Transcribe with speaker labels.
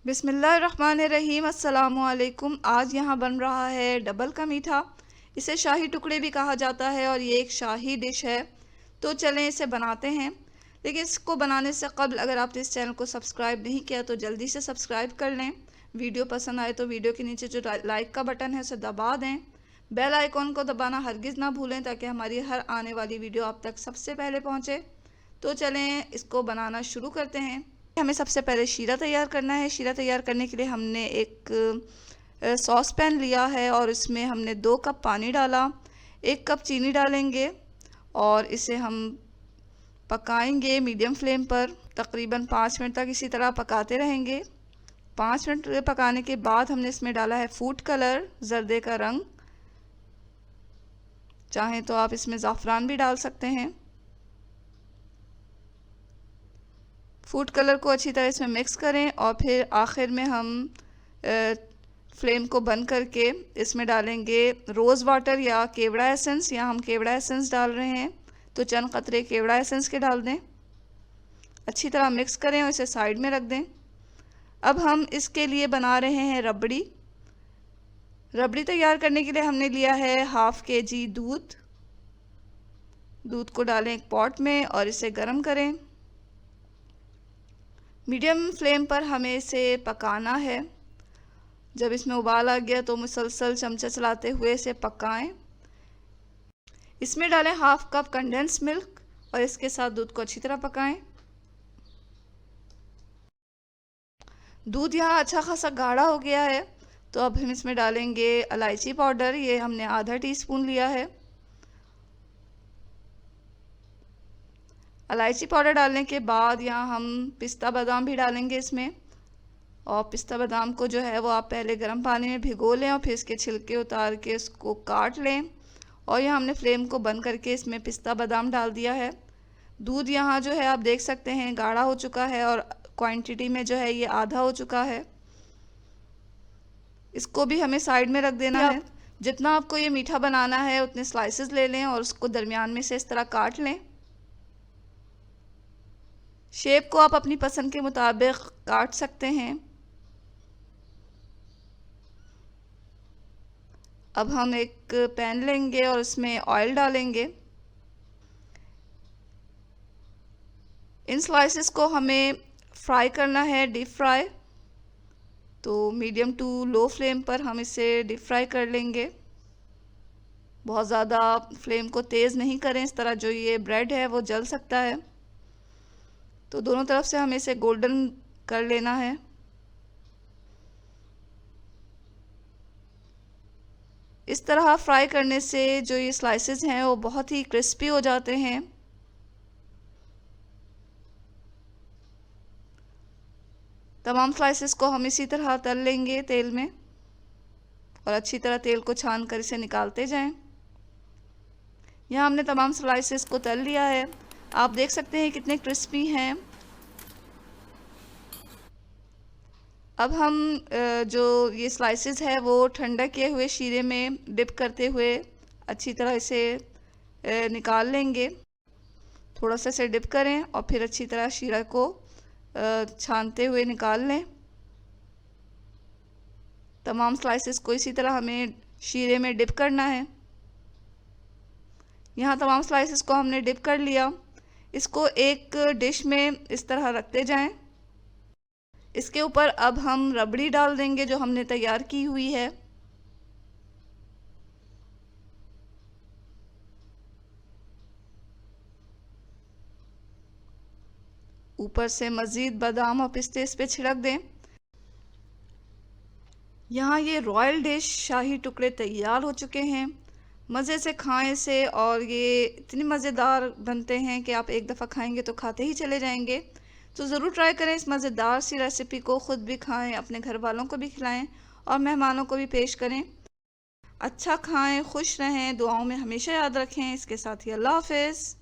Speaker 1: बिस्मिल्लाहिर्रहमानिर्रहीम। अस्सलामुअलैकुम। आज यहाँ बन रहा है डबल का मीठा। इसे शाही टुकड़े भी कहा जाता है और ये एक शाही डिश है। तो चलें इसे बनाते हैं। लेकिन इसको बनाने से कबल अगर आपने इस चैनल को सब्सक्राइब नहीं किया तो जल्दी से सब्सक्राइब कर लें। वीडियो पसंद आए तो वीडियो के नीचे जो लाइक का बटन है उसे दबा दें। बेल आइकॉन को दबाना हरगिज़ ना भूलें ताकि हमारी हर आने वाली वीडियो आप तक सबसे पहले पहुँचे। तो चलें इसको बनाना शुरू करते हैं। हमें सबसे पहले शीरा तैयार करना है। शीरा तैयार करने के लिए हमने एक सॉस पैन लिया है और इसमें हमने 2 कप पानी डाला। 1 कप चीनी डालेंगे और इसे हम पकाएंगे मीडियम फ्लेम पर। तकरीबन 5 मिनट तक इसी तरह पकाते रहेंगे। 5 मिनट पकाने के बाद हमने इसमें डाला है फूड कलर, जर्दे का रंग। चाहें तो आप इसमें ज़ाफ़रान भी डाल सकते हैं। फूड कलर को अच्छी तरह इसमें मिक्स करें और फिर आखिर में हम फ्लेम को बंद करके इसमें डालेंगे रोज़ वाटर या केवड़ा एसेंस। या हम केवड़ा एसेंस डाल रहे हैं तो चंद कतरे केवड़ा एसेंस के डाल दें। अच्छी तरह मिक्स करें और इसे साइड में रख दें। अब हम इसके लिए बना रहे हैं रबड़ी। रबड़ी तैयार करने के लिए हमने लिया है 1/2 kg दूध। दूध को डालें एक पॉट में और इसे गर्म करें। मीडियम फ्लेम पर हमें इसे पकाना है। जब इसमें उबाल आ गया तो मुसलसल चमचा चलाते हुए इसे पकाएं। इसमें डालें 1/2 कप कंडेंस मिल्क और इसके साथ दूध को अच्छी तरह पकाएं। दूध यहाँ अच्छा खासा गाढ़ा हो गया है तो अब हम इसमें डालेंगे इलायची पाउडर। ये हमने आधा टीस्पून लिया है। इलायची पाउडर डालने के बाद यहाँ हम पिस्ता बादाम भी डालेंगे इसमें। और पिस्ता बादाम को जो है वो आप पहले गर्म पानी में भिगो लें और फिर इसके छिलके उतार के उसको काट लें। और यहाँ हमने फ्लेम को बंद करके इसमें पिस्ता बादाम डाल दिया है। दूध यहाँ जो है आप देख सकते हैं गाढ़ा हो चुका है और क्वांटिटी में जो है ये आधा हो चुका है। इसको भी हमें साइड में रख देना है। जितना आपको ये मीठा बनाना है उतने स्लाइसेस ले लें और उसको दरमियान में से इस तरह काट लें। शेप को आप अपनी पसंद के मुताबिक काट सकते हैं। अब हम एक पैन लेंगे और इसमें ऑयल डालेंगे। इन स्लाइसेस को हमें फ्राई करना है, डीप फ्राई। तो मीडियम टू लो फ्लेम पर हम इसे डीप फ्राई कर लेंगे। बहुत ज़्यादा फ्लेम को तेज़ नहीं करें, इस तरह जो ये ब्रेड है वो जल सकता है। तो दोनों तरफ से हमें इसे गोल्डन कर लेना है। इस तरह फ्राई करने से जो ये स्लाइसेस हैं वो बहुत ही क्रिस्पी हो जाते हैं। तमाम स्लाइसेस को हम इसी तरह तल लेंगे तेल में और अच्छी तरह तेल को छान कर इसे निकालते जाएं। यहाँ हमने तमाम स्लाइसेस को तल लिया है। आप देख सकते हैं कितने क्रिस्पी हैं। अब हम जो ये स्लाइसेस है वो ठंडा किए हुए शीरे में डिप करते हुए अच्छी तरह इसे निकाल लेंगे। थोड़ा सा इसे डिप करें और फिर अच्छी तरह शीरा को छानते हुए निकाल लें। तमाम स्लाइसेस को इसी तरह हमें शीरे में डिप करना है। यहाँ तमाम स्लाइसेस को हमने डिप कर लिया। इसको एक डिश में इस तरह रखते जाएं। इसके ऊपर अब हम रबड़ी डाल देंगे जो हमने तैयार की हुई है। ऊपर से मज़ीद बादाम और पिस्ते इस पे छिड़क दें। यहाँ ये रॉयल डिश शाही टुकड़े तैयार हो चुके हैं। मज़े से खाएं इसे और ये इतनी मज़ेदार बनते हैं कि आप एक दफ़ा खाएंगे तो खाते ही चले जाएंगे। तो ज़रूर ट्राई करें इस मज़ेदार सी रेसिपी को। ख़ुद भी खाएं, अपने घर वालों को भी खिलाएं और मेहमानों को भी पेश करें। अच्छा खाएं, खुश रहें, दुआओं में हमेशा याद रखें। इसके साथ ही अल्लाह हाफ़िज़।